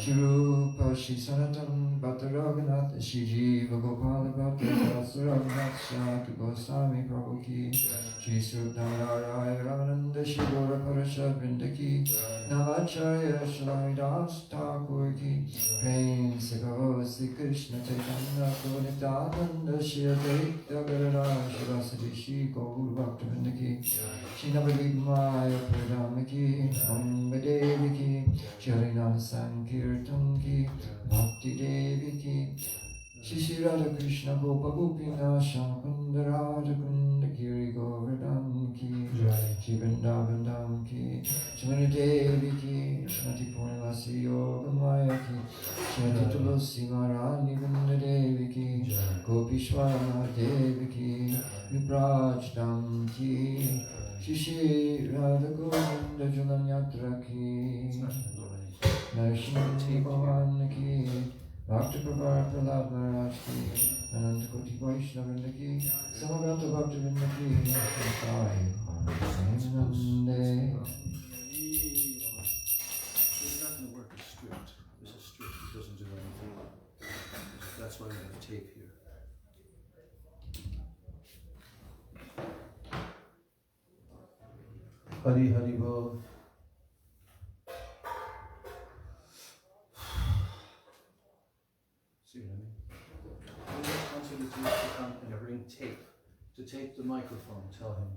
Shrupa Shri Sanatan Bhatta Raghunath Shri Jiva Gopala Bhatta Rasa Raghunath Shaki Goswami Prabhu Ki Shri Sudhanaraya Ramananda Shri Gora Parashad Vindaki Namacharya Shalami Das Thakur Ki Prem Sikho Sri Krishna Chaitanya Nityananda Shri Advaita Gadadhar Shivasati Shri Gaur Bhakta Vindaki Shri Navadvip Maya Pradama Ki Amba Devi Ki Sharinam Sankirtan Ki Bhakti Devi Ki Shri Radha Krishna Gopa Gopina Shankunda Radha Kunda Giri Govardhan Ki Shri Vrindavan Dham Ki Shri Devi Ki Shri Purnavasi Yoga Maya Ki Shri Tulsi Marani Vrinda Devi Ki Gopishwara Devi Ki Braj Dham Ki Shri Radha Govinda Julan Yatra Ki Narsimha Bhavan Ki Bhakti Pravar Prahlad Maharaj Ki Ananta Koti Vaishnavrinda Ki Samagata Bhakti Vrinda Ki Sai Nande. It's not going to work as strict. This is strict, it doesn't do anything. That's why we have tape here. Hari Hari Bol. See what I mean? When you want you to come and bring tape, to tape the microphone, tell him.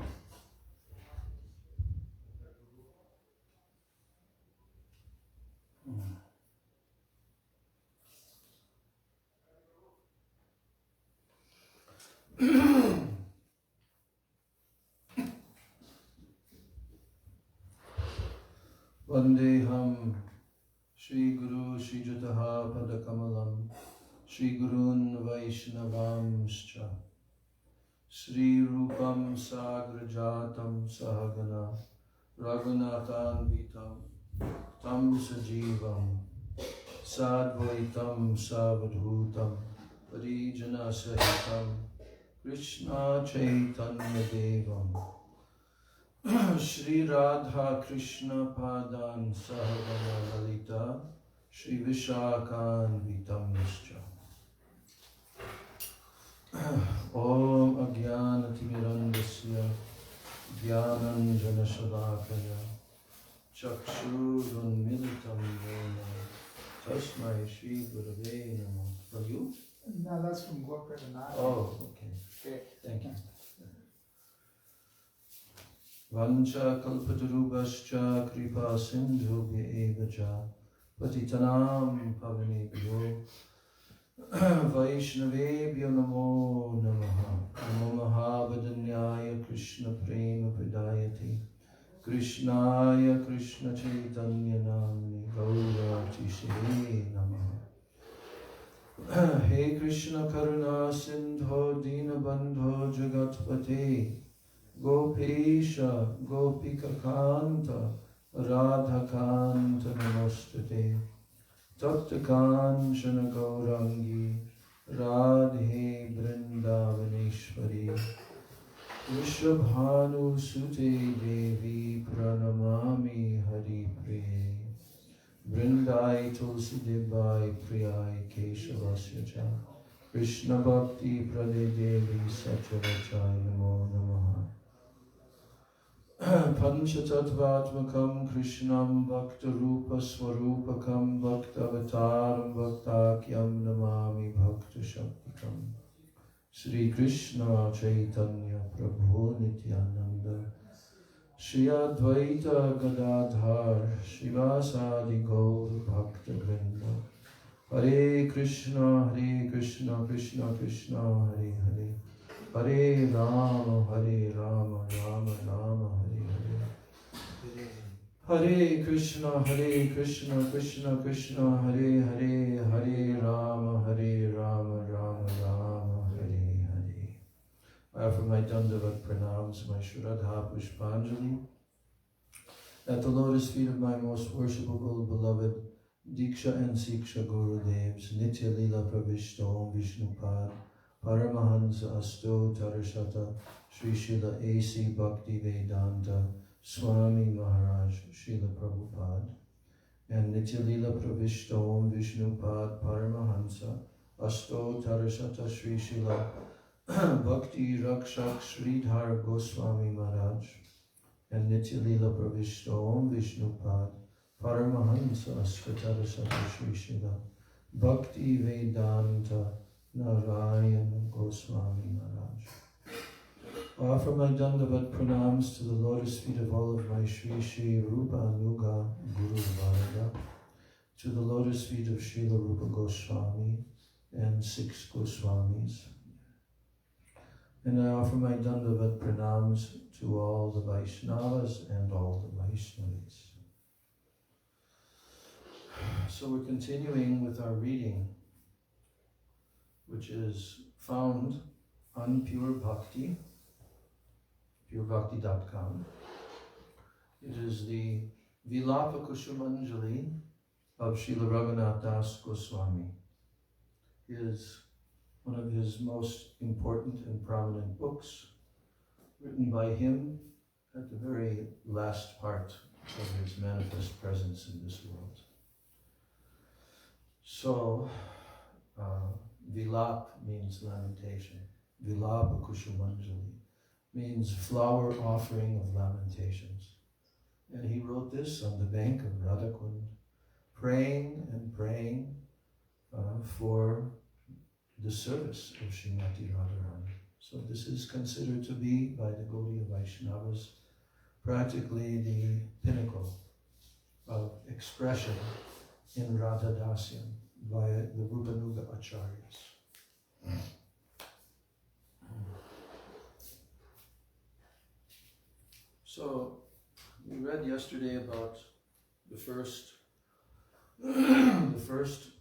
Vandeham Shri Guru Shri Jataha Padakamalam Shri Gurun Vaishnavamscha Shri Rupam Sagrajatam Sahagana Raghunathan Vitam Tam Sajivam Sadvaitam Savadhutam Parijana Sahitam Krishna Chaitanya Devam Shri Radha Krishna Padan Sahagana Lalita Shri Vishakhan Vitam Nischa Om Agyanatimirandasya Dhyananjana Shalakaya Chakshurun Militam Yena Tasmai Shri Gurave Namo. From you? No, that's from Gopinath. Oh, okay. Okay. Thank you. Vancha kalpatarubhascha kripa sindhubhya evacha patitanam pavanebhyo vaishnavebhyo namo namaha namo mahavadanyaya krishna prema pradayate krishnaya krishna chaitanya namni gaurati namaha. He Krishna karuna sindho dinabandho jagatpate Gopesha, Gopika Kanta, Radha Kanta Namostate, Tapta Kanchana Gaurangi, Radhe Vrindavaneshwari, Vrishabhanu Sute Devi Pranamami Hari Priye, Vrindai Tulsi Devai Priyai Keshavasya Krishna Bhakti Prade Devi Satyavachai Namo Namaha. Panchatattvatmakam Krishnam Bhakta Rupa Swarupakam Bhakta Avataram Bhaktakyam Namami Bhakta Shaktikam Sri Krishna Chaitanya Prabhu Nityananda Shri Advaita Gadadhar Shivasadi Gaur Bhakta Vrinda Hare Krishna Krishna Krishna Hare Hare Hare Rama Rama Rama Hare Hare Hare Krishna Krishna Krishna Hare Hare Hare Rama Rama Rama Hare Hare. I offer my Dandavat pranams, my Shraddha Pushpanjali at the lotus feet of my most worshipable beloved Diksha and Siksha Gurudevs, Nitya Lila Pravishto Vishnupad, Paramahansa Asto Tarashata, Sri Srila A.C. Bhakti Vedanta, Swami Maharaj, Srila Prabhupada. and Nityalila Pravishtom Vishnupad Paramahansa Asto Tarashata Sri Srila Bhakti Rakshak Sridhar Goswami Maharaj and Nityalila Pravishtom Vishnupad Paramahansa Asto Tarashata Sri Srila Bhakti Vedanta Narayana Goswami Maharaj. Offer my Dandavat pranams to the lotus feet of all of my Shri Shri Rupa Anuga Guru Varga, to the lotus feet of Srila Rupa Goswami and 6 Goswamis. And I offer my Dandavat pranams to all the Vaishnavas and all the Vaishnavis. So we're continuing with our reading, which is found on Pure Bhakti, purebhakti.com. It is the Vilapa Kushumanjali of Srila Raghunath Das Goswami. It is one of his most important and prominent books, written by him at the very last part of his manifest presence in this world. So, Vilap means lamentation. Vilapa Kushumanjali means flower offering of lamentations. And he wrote this on the bank of Radhakund, praying and praying for the service of Srimati Radharani. So this is considered to be, by the Gaudiya Vaishnavas, practically the pinnacle of expression in Radha Dasyam by the Rupanuga Acharyas. So, we read yesterday about the first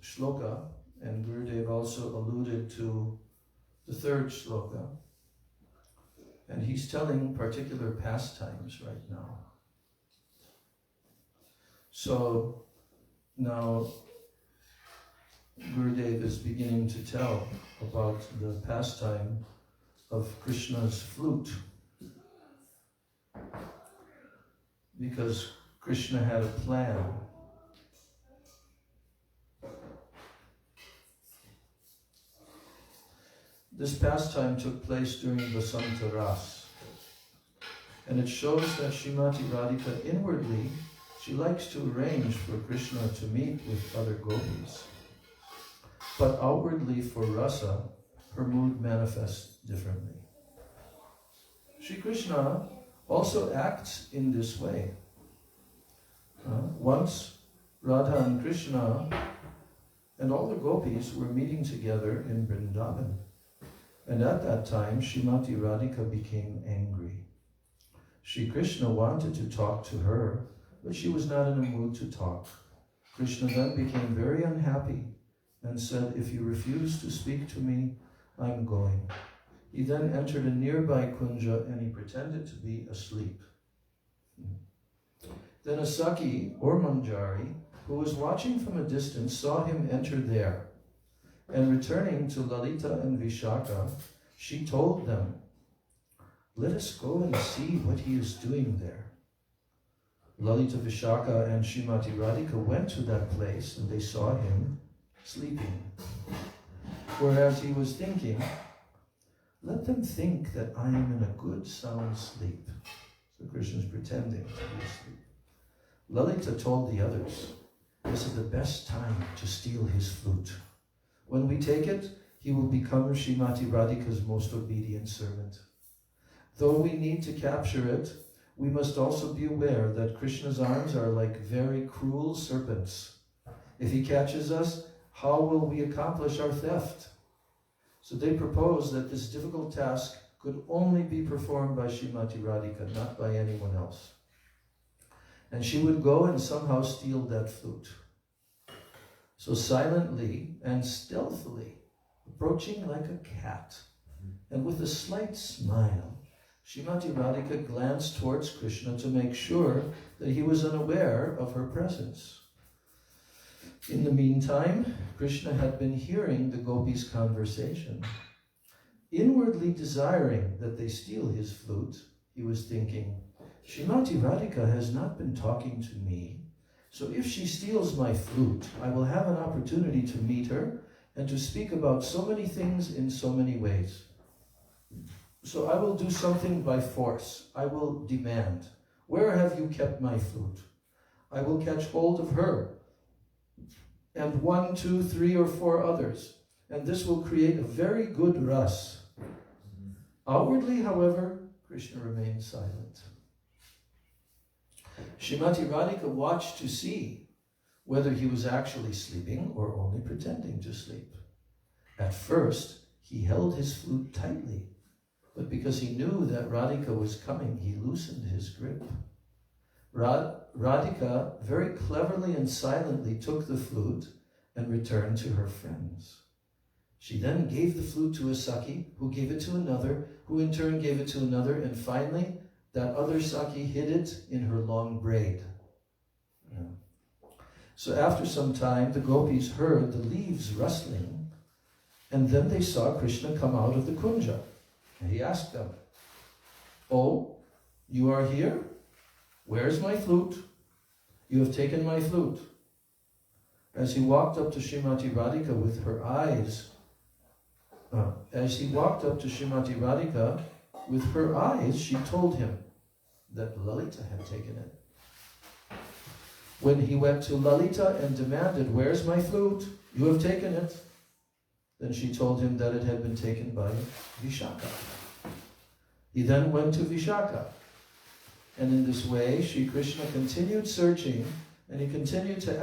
shloka, and Gurudev also alluded to the third shloka. And he's telling particular pastimes right now. So, now Gurudev is beginning to tell about the pastime of Krishna's flute. Because Krishna had a plan. This pastime took place during Vasanta Ras. And it shows that Srimati Radhika inwardly, she likes to arrange for Krishna to meet with other gopis. But outwardly for rasa, her mood manifests differently. Shri Krishna also acts in this way. Once Radha and Krishna and all the gopis were meeting together in Vrindavan. And at that time, Srimati Radhika became angry. Shri Krishna wanted to talk to her, but she was not in a mood to talk. Krishna then became very unhappy and said, "If you refuse to speak to me, I'm going." He then entered a nearby kunja and he pretended to be asleep. Then a Saki or Manjari, who was watching from a distance, saw him enter there. And returning to Lalita and Vishaka, she told them, "Let us go and see what he is doing there." Lalita, Vishaka and Srimati Radhika went to that place and they saw him sleeping. Whereas he was thinking, "Let them think that I am in a good sound sleep." So Krishna is pretending to be asleep. Lalita told the others, "This is the best time to steal his flute. When we take it, he will become Srimati Radhika's most obedient servant. Though we need to capture it, we must also be aware that Krishna's arms are like very cruel serpents. If he catches us, how will we accomplish our theft?" So they proposed that this difficult task could only be performed by Srimati Radhika, not by anyone else. And she would go and somehow steal that flute. So silently and stealthily, approaching like a cat, and with a slight smile, Srimati Radhika glanced towards Krishna to make sure that he was unaware of her presence. In the meantime, Krishna had been hearing the gopis' conversation. Inwardly desiring that they steal his flute, he was thinking, "Srimati Radhika has not been talking to me, So if she steals my flute, I will have an opportunity to meet her and to speak about so many things in so many ways. So I will do something by force. I will demand, where have you kept my flute? I will catch hold of her and 1, 2, 3, or 4 others, and this will create a very good ras. Outwardly, however, Krishna remained silent. Srimati Radhika watched to see whether he was actually sleeping or only pretending to sleep. At first, he held his flute tightly, but because he knew that Radhika was coming, he loosened his grip. Radhika very cleverly and silently took the flute and returned to her friends. She then gave the flute to a Saki, who gave it to another, who in turn gave it to another, and finally, that other Saki hid it in her long braid. So after some time, the gopis heard the leaves rustling, and then they saw Krishna come out of the kunja. And he asked them, "Oh, you are here? Where's my flute? You have taken my flute." As he walked up to Srimati Radhika with her eyes, she told him that Lalita had taken it. When he went to Lalita and demanded, "Where's my flute? You have taken it." Then she told him that it had been taken by Vishaka. He then went to Vishaka. And in this way, Sri Krishna continued searching, and he continued to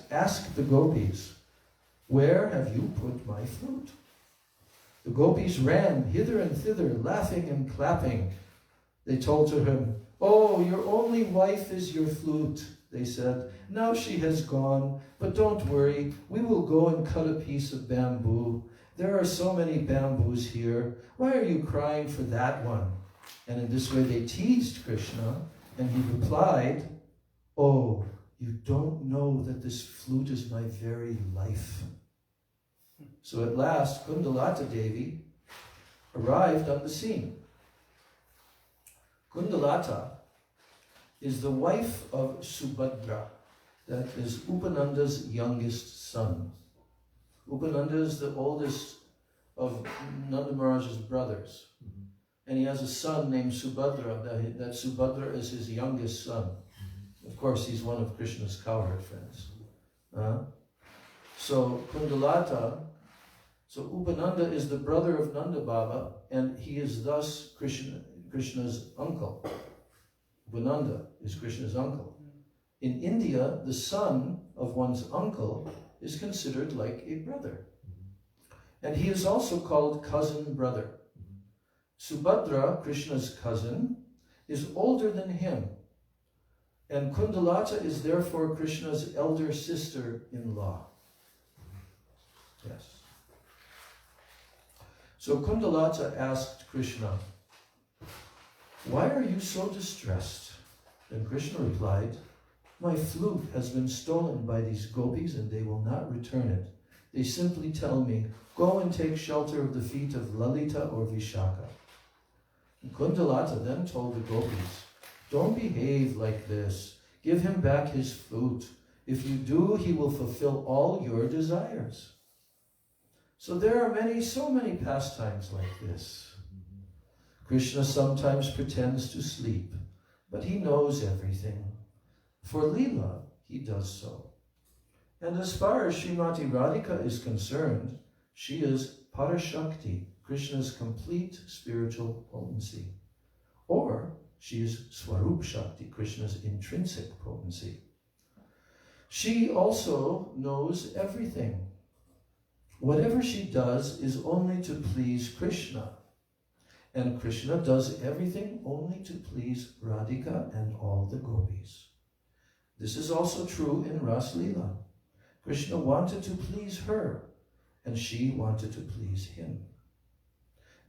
ask the gopis, "Where have you put my flute?" The gopis ran hither and thither, laughing and clapping. They told to him, "Oh, your only wife is your flute," they said. "Now she has gone, but don't worry, we will go and cut a piece of bamboo. There are so many bamboos here. Why are you crying for that one?" And in this way they teased Krishna, and he replied, "Oh, you don't know that this flute is my very life." So at last, Kundalata Devi arrived on the scene. Kundalata is the wife of Subhadra, that is Upananda's youngest son. Upananda is the oldest of Nanda Maharaj's brothers. And he has a son named Subhadra, that Subhadra is his youngest son. Of course, he's one of Krishna's cowherd friends. So Kundalata, so Upananda is the brother of Nanda Baba, and he is thus Krishna's uncle. Upananda is Krishna's uncle. In India, the son of one's uncle is considered like a brother. And he is also called cousin brother. Subhadra, Krishna's cousin, is older than him. And Kundalata is therefore Krishna's elder sister-in-law. Yes. So Kundalata asked Krishna, "Why are you so distressed?" And Krishna replied, "My flute has been stolen by these gopis and they will not return it. They simply tell me, 'Go and take shelter of the feet of Lalita or Vishaka.'" And Kundalata then told the gopis, "Don't behave like this. Give him back his flute. If you do, he will fulfill all your desires." So there are so many pastimes like this. Krishna sometimes pretends to sleep, but he knows everything. For Leela, he does so. And as far as Srimati Radhika is concerned, she is Parashakti, Krishna's complete spiritual potency. Or she is Swarup Shakti, Krishna's intrinsic potency. She also knows everything. Whatever she does is only to please Krishna. And Krishna does everything only to please Radhika and all the gopis. This is also true in Ras Leela. Krishna wanted to please her, and she wanted to please him.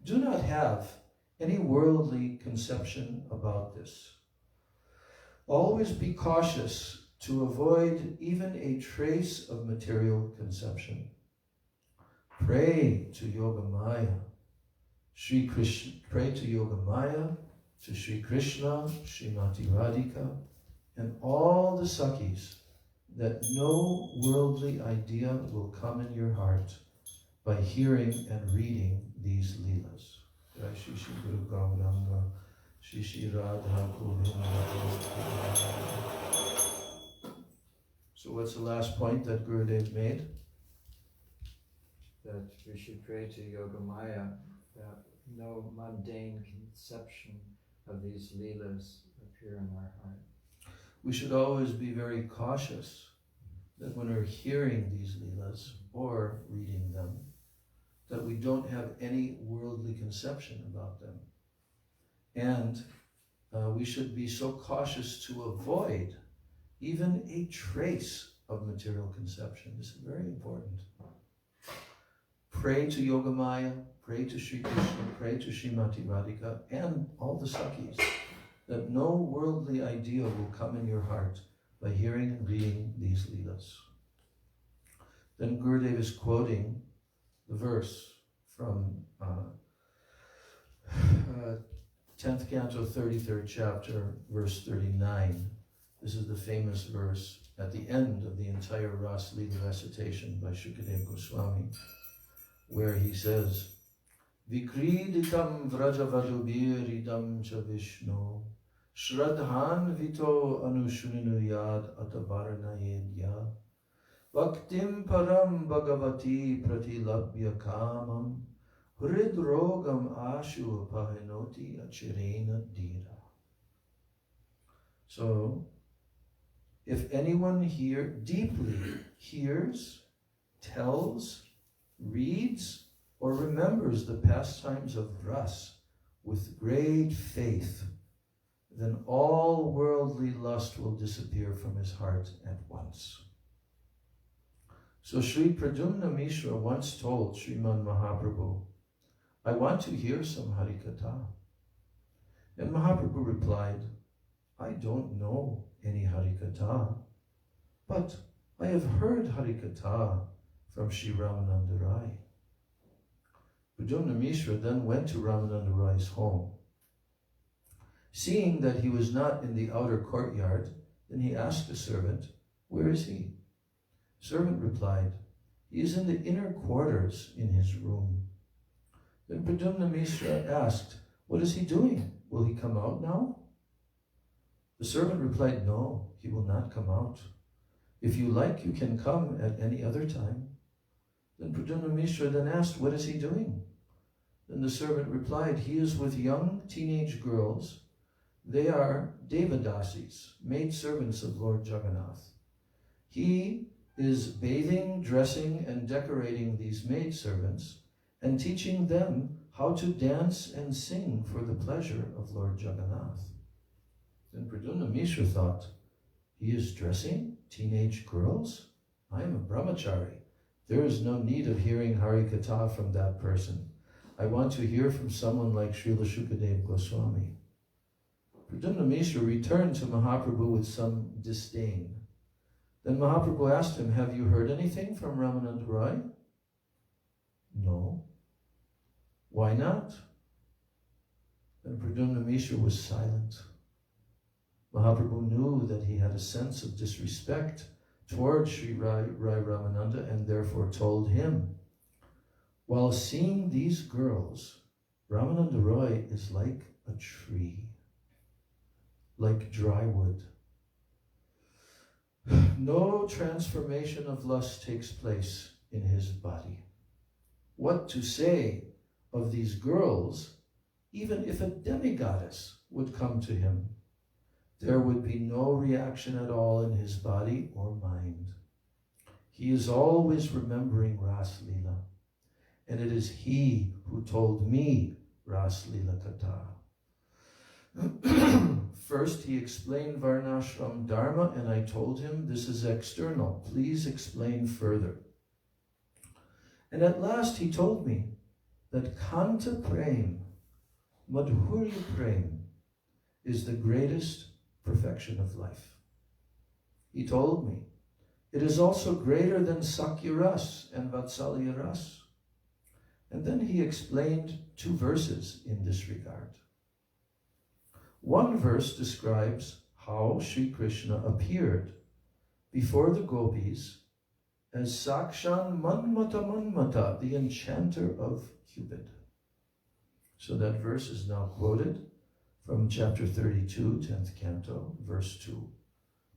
Do not have any worldly conception about this. Always be cautious to avoid even a trace of material conception. Pray to Yogamaya. Pray to Yogamaya, to Sri Krishna, Srimati Radhika, and all the Sakis, that no worldly idea will come in your heart by hearing and reading these Leelas. Jai Shri Shri Guru Gauranga, Shri Shri Radha Govinda. So what's the last point that Gurudev made? That we should pray to Yogamaya that no mundane conception of these Leelas appear in our heart. We should always be very cautious that when we're hearing these Leelas or reading them, that we don't have any worldly conception about them. And we should be so cautious to avoid even a trace of material conception. This is very important. Pray to Yogamaya, pray to Sri Krishna, pray to Srimati Radhika, and all the Sakhis, that no worldly idea will come in your heart by hearing and reading these Leelas. Then Gurudev is quoting the verse from 10th Canto, 33rd chapter, verse 39. This is the famous verse at the end of the entire Ras Leela recitation by Shukadev Goswami, where he says, Vikriditam vrajavadubiridam cha Vishnu Shradhan vito anushunuyad atavarnayedya Bhaktim param bhagavati pratilabhya kamam Hridrogam ashu pahinoti achirena dira. So, if anyone here deeply hears, tells, reads, or remembers the pastimes of Ras with great faith, then all worldly lust will disappear from his heart at once. So Sri Pradyumna Mishra once told Sriman Mahaprabhu, I want to hear some Harikatha. And Mahaprabhu replied, I don't know any Harikatha, but I have heard Harikatha from Sri Ramananda Rai. Pradyumna Mishra then went to Ramananda Rai's home. Seeing that he was not in the outer courtyard, then he asked the servant, where is he? The servant replied, he is in the inner quarters in his room. Then Pradyumna Mishra asked, what is he doing? Will he come out now? The servant replied, no, he will not come out. If you like, you can come at any other time. Then Pradyumna Mishra then asked, what is he doing? Then the servant replied, he is with young teenage girls. They are Devadasis, maid servants of Lord Jagannath. He is bathing, dressing, and decorating these maid servants and teaching them how to dance and sing for the pleasure of Lord Jagannath. Then Pradyumna Mishra thought, he is dressing teenage girls? I am a brahmachari. There is no need of hearing Harikatha from that person. I want to hear from someone like Srila Shukadev Goswami. Pradyumna Mishra returned to Mahaprabhu with some disdain. Then Mahaprabhu asked him, have you heard anything from Ramananda Rai? No. Why not? Then Pradyumna Mishra was silent. Mahaprabhu knew that he had a sense of disrespect toward Sri Rai Ramananda and therefore told him, while seeing these girls, Ramananda Rai is like a tree, like dry wood. No transformation of lust takes place in his body. What to say of these girls, even if a demigoddess would come to him, there would be no reaction at all in his body or mind. He is always remembering Ras Leela, and it is he who told me Ras Leela Katha. First, he explained Varnashram Dharma, and I told him, this is external. Please explain further. And at last he told me that Kanta Prem, Madhurya Prem, is the greatest perfection of life. He told me, it is also greater than Sakya Ras and Vatsalya Ras. And then he explained 2 verses in this regard. One verse describes how Sri Krishna appeared before the gopis as Sakshan Manmata Manmata, the enchanter of Cupid. So that verse is now quoted from chapter 32, 10th canto, verse 2.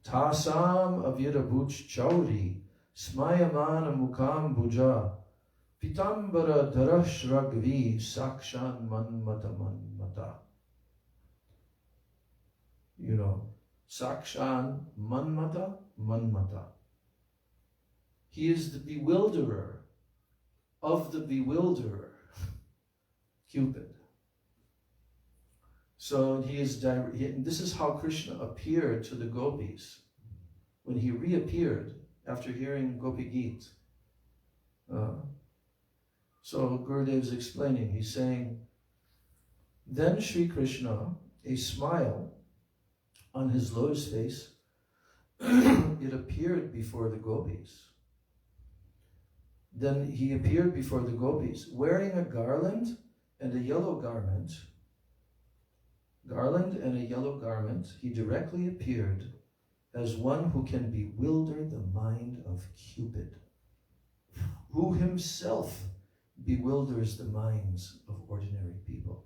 Tasam avyadabuch chauri smayamana mukam bhuja pitambara darashragvi sakshan manmata manmata. You know, sakshan manmata manmata. He is the bewilderer of the bewilderer, Cupid. So this is how Krishna appeared to the gopis when he reappeared after hearing Gopi Geet. So Gurudev is explaining, he's saying, then Sri Krishna, a smile on his lotus face, it appeared before the gopis. Then he appeared before the gopis wearing a garland and a yellow garment. He directly appeared as one who can bewilder the mind of Cupid, who himself bewilders the minds of ordinary people.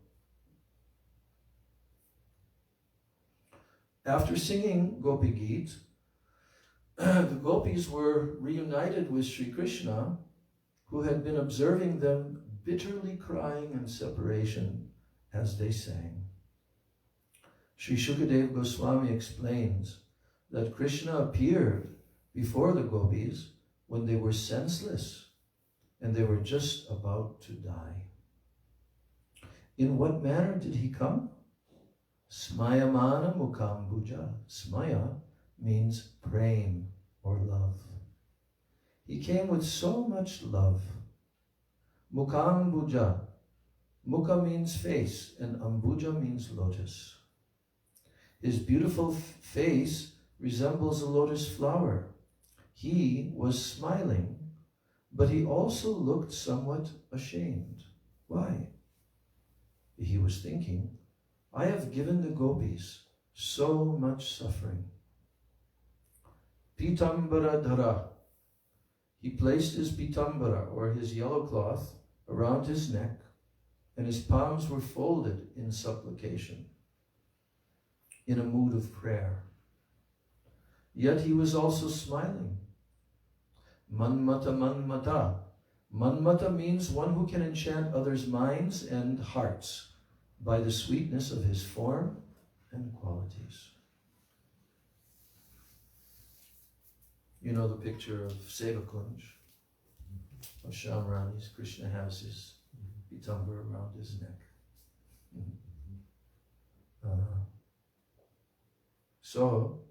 After singing Gopi Geet, the gopis were reunited with Sri Krishna, who had been observing them bitterly crying in separation as they sang. Sri Shukadev Goswami explains that Krishna appeared before the gopis when they were senseless and they were just about to die. In what manner did he come? Smayamana Mukambuja. Smaya means prem or love. He came with so much love. Mukambuja. Mukha means face and Ambuja means lotus. His beautiful face resembles a lotus flower. He was smiling, but he also looked somewhat ashamed. Why? He was thinking, I have given the gopis so much suffering. Pitambara dhara. He placed his pitambara, or his yellow cloth, around his neck, and his palms were folded in supplication, in a mood of prayer. Yet he was also smiling. Manmata manmata. Manmata means one who can enchant others' minds and hearts by the sweetness of his form and qualities. You know the picture of Sevakunj, of Shamrani's. Krishna has his pitambara around his neck. So,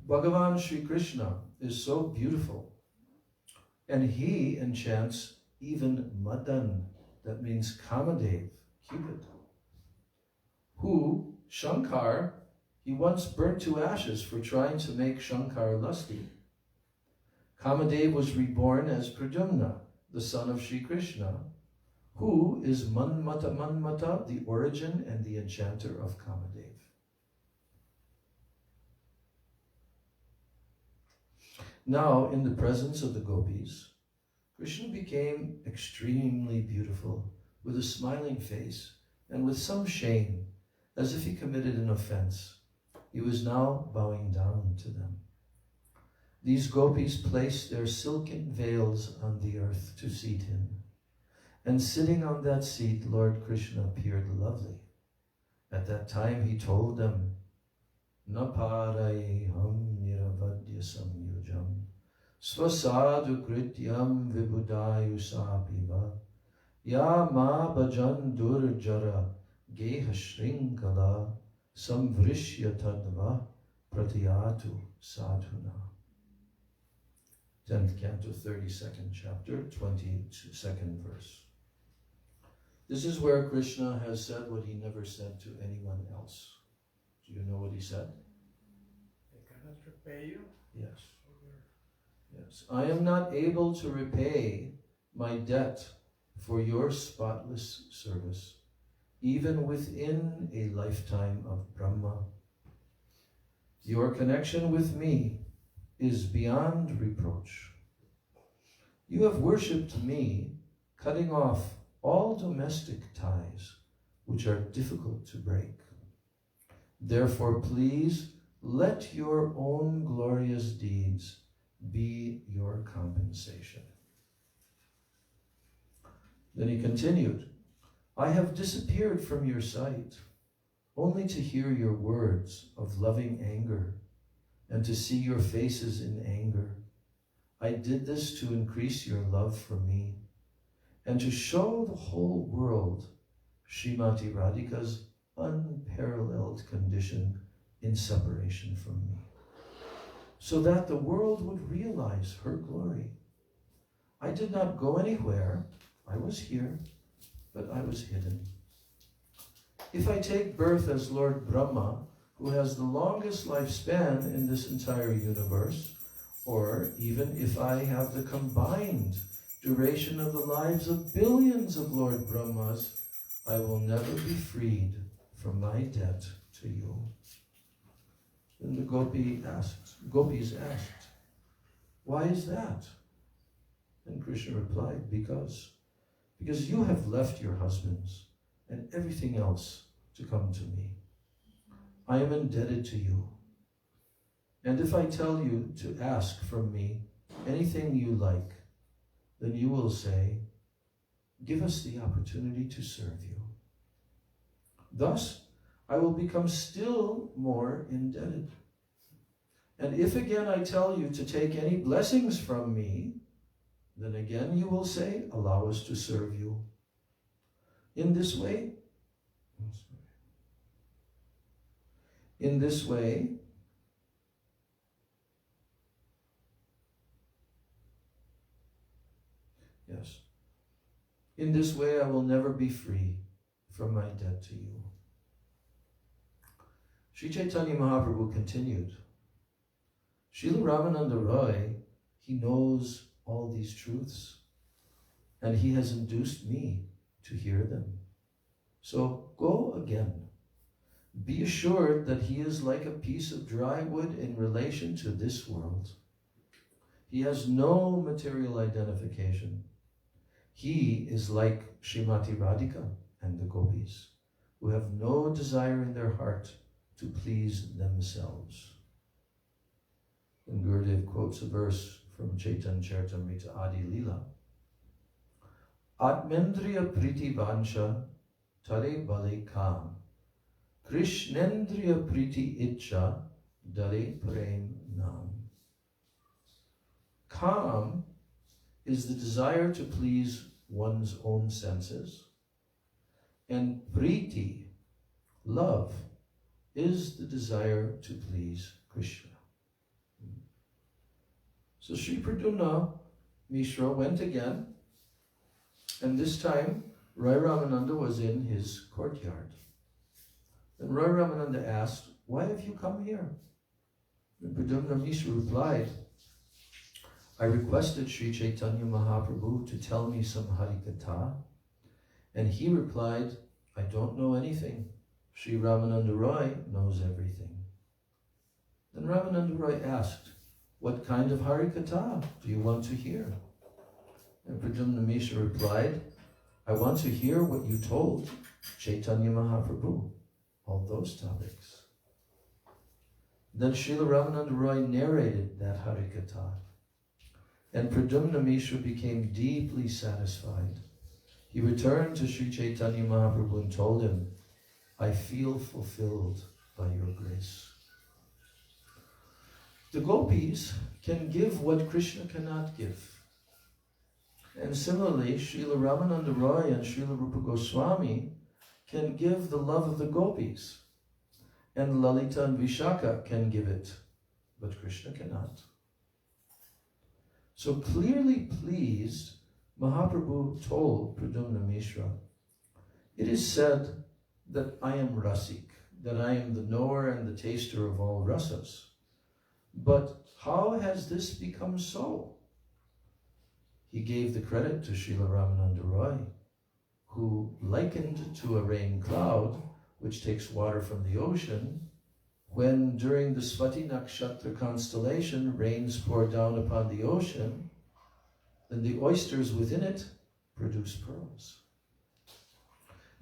Bhagavan Sri Krishna is so beautiful, and he enchants even Madan, that means Kamadev, Cupid, who, Shankar, he once burnt to ashes for trying to make Shankar lusty. Kamadev was reborn as Pradyumna, the son of Sri Krishna, who is Manmata Manmata, the origin and the enchanter of Kamadev. Now, in the presence of the gopis, Krishna became extremely beautiful, with a smiling face and with some shame, as if he committed an offense. He was now bowing down to them. These gopis placed their silken veils on the earth to seat him. And sitting on that seat, Lord Krishna appeared lovely. At that time he told them, Naparai ham niravadya samyujam swasadu krityam vibudayusapiva ya ma bhajan durjara geha shrinkala samvrishya tadva pratyatu sadhuna. 10th canto, 32nd chapter, 22nd verse. This is where Krishna has said what he never said to anyone else. Do you know what he said? They cannot repay you? Yes. Yes. I am not able to repay my debt for your spotless service, even within a lifetime of Brahma. Your connection with me is beyond reproach. You have worshipped me, cutting off all domestic ties, which are difficult to break. Therefore, please let your own glorious deeds be your compensation. Then he continued, I have disappeared from your sight, only to hear your words of loving anger and to see your faces in anger. I did this to increase your love for me and to show the whole world Srimati Radhika's unparalleled condition in separation from me, so that the world would realize her glory. I did not go anywhere. I was here, but I was hidden. If I take birth as Lord Brahma, who has the longest lifespan in this entire universe, or even if I have the combined duration of the lives of billions of Lord Brahmas, I will never be freed from my debt to you. And the gopis asked, why is that? And Krishna replied, because you have left your husbands and everything else to come to me. I am indebted to you. And if I tell you to ask from me anything you like, then you will say, give us the opportunity to serve you. Thus, I will become still more indebted. And if again I tell you to take any blessings from me, then again you will say, allow us to serve you. In this way, I will never be free from my debt to you. Sri Chaitanya Mahaprabhu continued, Srila Ramananda Roy, he knows all these truths, and he has induced me to hear them. So go again. Be assured that he is like a piece of dry wood in relation to this world. He has no material identification. He is like Srimati Radhika and the gopis, who have no desire in their heart to please themselves. And Gurudev quotes a verse from Chaitanya Charitamrita Adi Lila. Atmendriya priti vansha tare bale kam, Krishnendriya priti itcha dare prem nam. Kam is the desire to please one's own senses, and priti, love, is the desire to please Krishna. So Sri Pradyumna Mishra went again, and this time Rai Ramananda was in his courtyard. And Rai Ramananda asked, why have you come here? And Pradyumna Mishra replied, I requested Sri Chaitanya Mahaprabhu to tell me some Harikatha, and he replied, I don't know anything. Sri Ramananda Roy knows everything. Then Ramananda Roy asked, what kind of Harikatha do you want to hear? And Pradyumna Mishra replied, I want to hear what you told Chaitanya Mahaprabhu, all those topics. Then Srila Ramananda Roy narrated that Harikatha, and Pradyumna Mishra became deeply satisfied. He returned to Sri Chaitanya Mahaprabhu and told him, I feel fulfilled by your grace. The gopis can give what Krishna cannot give. And similarly, Srila Ramananda Roy and Srila Rupa Goswami can give the love of the gopis. And Lalita and Vishaka can give it, but Krishna cannot. So clearly pleased, Mahaprabhu told Pradyumna Mishra, it is said that I am Rasik, that I am the knower and the taster of all rasas. But how has this become so? He gave the credit to Srila Ramananda Roy, who likened to a rain cloud, which takes water from the ocean, when during the Swati Nakshatra constellation rains pour down upon the ocean, then the oysters within it produce pearls.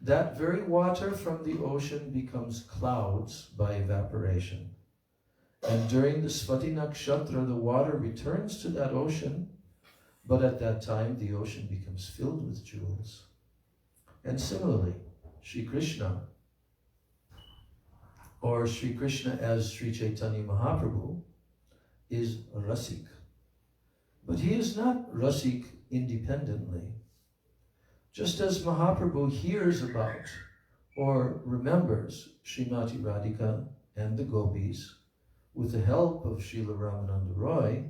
That very water from the ocean becomes clouds by evaporation. And during the Swati Nakshatra, the water returns to that ocean, but at that time the ocean becomes filled with jewels. And similarly, Sri Krishna, or Sri Krishna as Sri Chaitanya Mahaprabhu, is Rasik. But he is not Rasik independently. Just as Mahaprabhu hears about or remembers Srimati Radhika and the gopis with the help of Srila Ramananda Roy,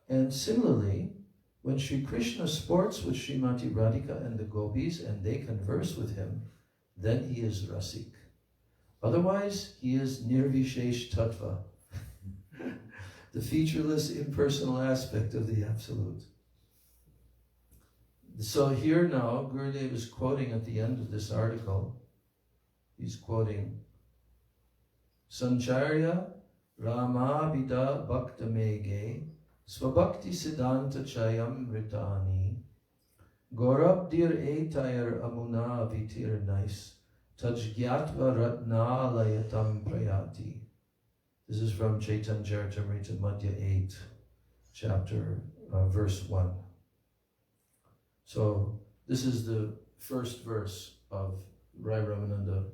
and similarly, when Sri Krishna sports with Srimati Radhika and the gopis and they converse with him, then he is Rasik. Otherwise, he is Nirvishesh Tattva, the featureless, impersonal aspect of the Absolute. So here now, Gurudev is quoting at the end of this article, he's quoting, Sancharya Ramabhida Bhakta Mege Swabhakti Siddhanta Chayam Ritani Gaurabdir Etayar Amuna Vitir Nais Tajgyatva Ratnalayatam Prayati. This is from Chaitanya Charitamrita Madhya 8, chapter, verse 1. So this is the first verse of Rai Ramananda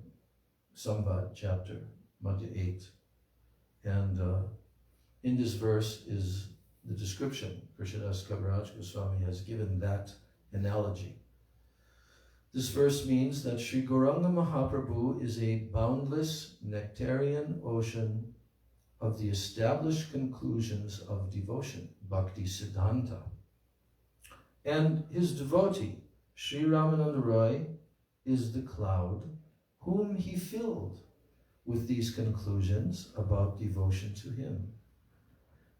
Samvad chapter, Madhya 8. And in this verse is the description. Krishnadas Kaviraj Goswami has given that analogy. This verse means that Sri Gauranga Mahaprabhu is a boundless nectarian ocean of the established conclusions of devotion, Bhakti Siddhanta. And his devotee, Sri Ramananda Roy, is the cloud whom he filled with these conclusions about devotion to him.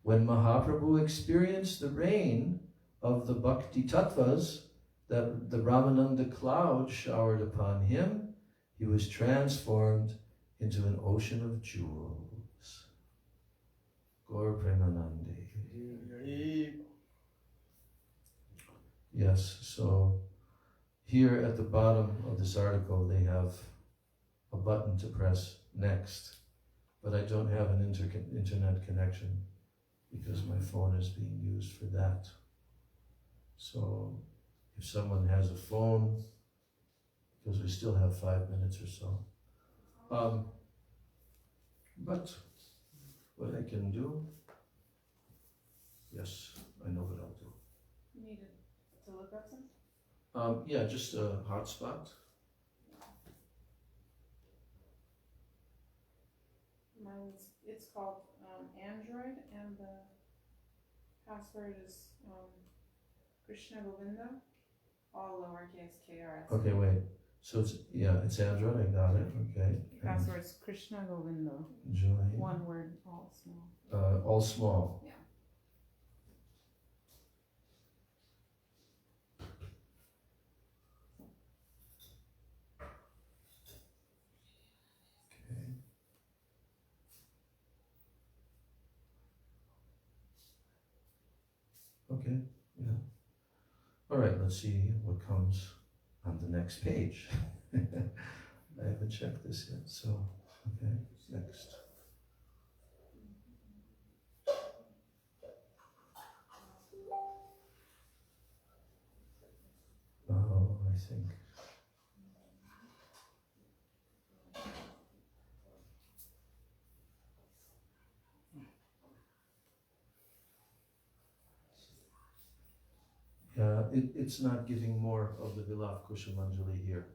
When Mahaprabhu experienced the rain of the Bhakti Tattvas that the Ramananda cloud showered upon him, he was transformed into an ocean of jewels. Gaur Premanande. Yes, so here at the bottom of this article they have a button to press next, but I don't have an internet connection because my phone is being used for that. So if someone has a phone, because we still have 5 minutes or so. But what I can do, yes, I know what I'll do. You need to look up something? Yeah, just a hotspot. It's called Android, and the password is Krishna Govinda, all lowercase KRS. Okay, wait. So it's Android, I got it, okay. Password's Krishna Govinda. Join. One word, all small. All small. Yeah. Okay, yeah. All right, let's see what comes on the next page. I haven't checked this yet, so, okay, next. Oh, I think. It's not giving more of the Vilaf Kushamanjali here.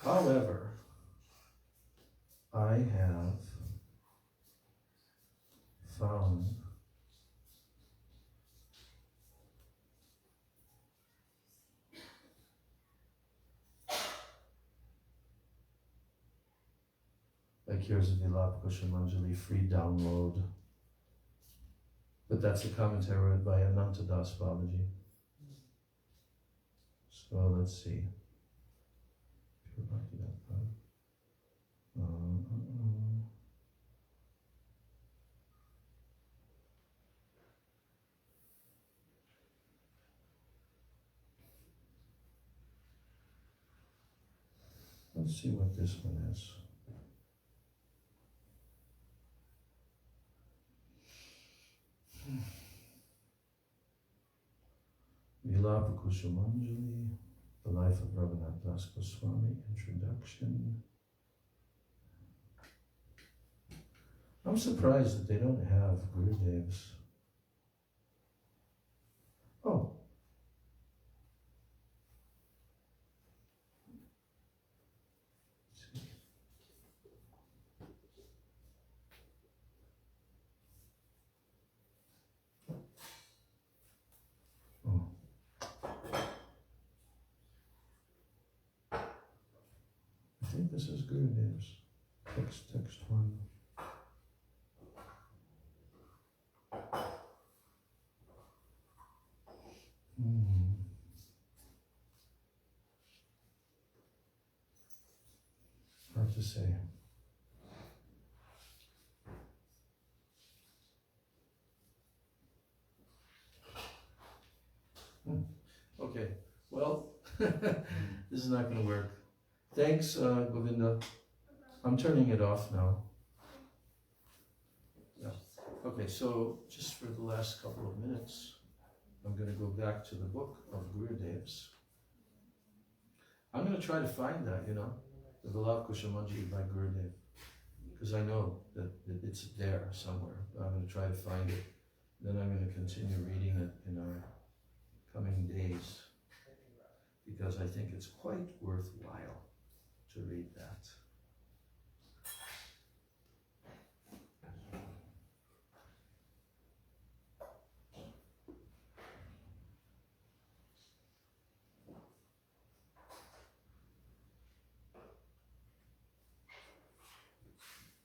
However, I have found like here's a Vilap Kushamanjali free download. But that's a commentary by Anantadas Babaji. So let's see. Let's see what this one is. Vilapa Kushamanjali, The Life of Raghunath Das Goswami, Introduction. I'm surprised that they don't have Gurudev's. Oh. Let's see. Oh. I think this is Gurudev's. Text one. Hard to say. Okay, well, this is not going to work. Thanks, Govinda. I'm turning it off now. Yeah. Okay, so just for the last couple of minutes, I'm going to go back to the book of Gurudev's. I'm going to try to find that, the Vilapa Kushamanjali by Gurudev, because I know that it's there somewhere. But I'm going to try to find it. Then I'm going to continue reading it in our coming days, because I think it's quite worthwhile to read that.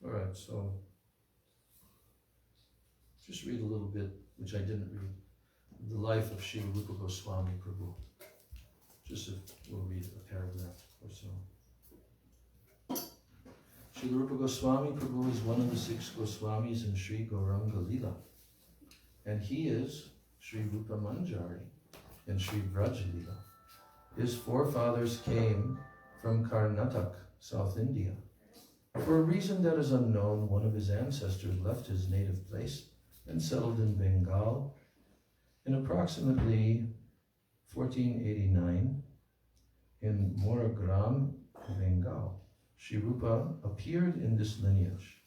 All right, so just read a little bit, which I didn't read. The life of Srila Rupa Goswami Prabhu. We'll read a paragraph or so. Srila Rupa Goswami Prabhu is one of the 6 Goswamis in Sri Gauranga Lila, and he is Sri Rupa Manjari in Sri Braj Lila. His forefathers came from Karnataka, South India. For a reason that is unknown, one of his ancestors left his native place and settled in Bengal. In approximately 1489, in Moragram, Bengal, Sri Rupa appeared in this lineage,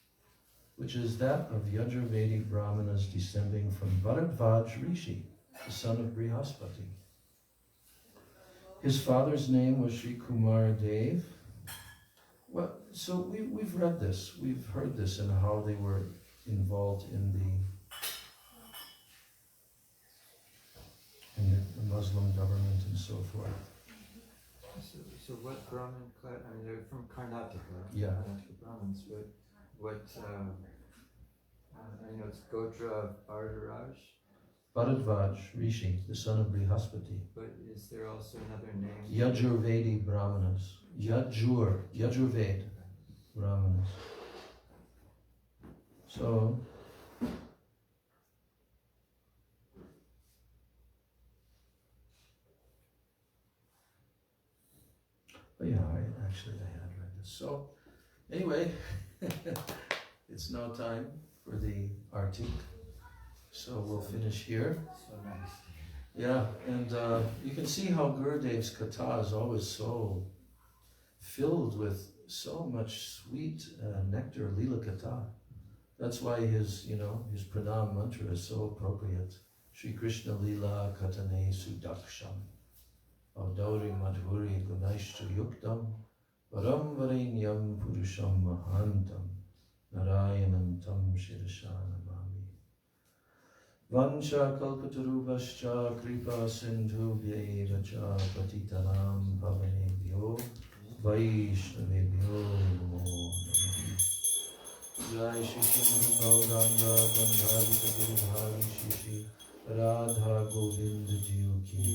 which is that of Yajurvedic Brahmanas descending from Bharadvaj Rishi, the son of Brihaspati. His father's name was Sri Kumar Dev. Well, so we've read this, we've heard this, and how they were involved in the Muslim government and so forth. So what Brahmin class? I mean, they're from Karnataka. Yeah. Karnataka Brahmins. What? I know it's Gotra Bharadvaj. Bharadvaj Rishi, the son of Brihaspati. But is there also another name? Yajurvedi Brahmanas. Yajurved Brahmanas. So, oh yeah, I had read this. So, anyway, it's now time for the Artik. So we'll finish here. So nice. Yeah, and you can see how Gurudev's Katha is always so filled with so much sweet nectar, Lila Katha. That's why his pranam mantra is so appropriate. Shri Krishna Lila Katane Sudaksham Avdauri Madhuri Gunaishtu Yuktam Varam Varenyam Purusham Mahantam Narayanam Tam Shirashanamami Vancha Kalpatarubhascha Kripa Sindhubhyeva Cha Patitanam Pavanebhyo Vaishnavebhyo Namo Namaha Jai Shri Guru Gauranga Gandharita Giridhari Shri Radha Govinda Ji Ki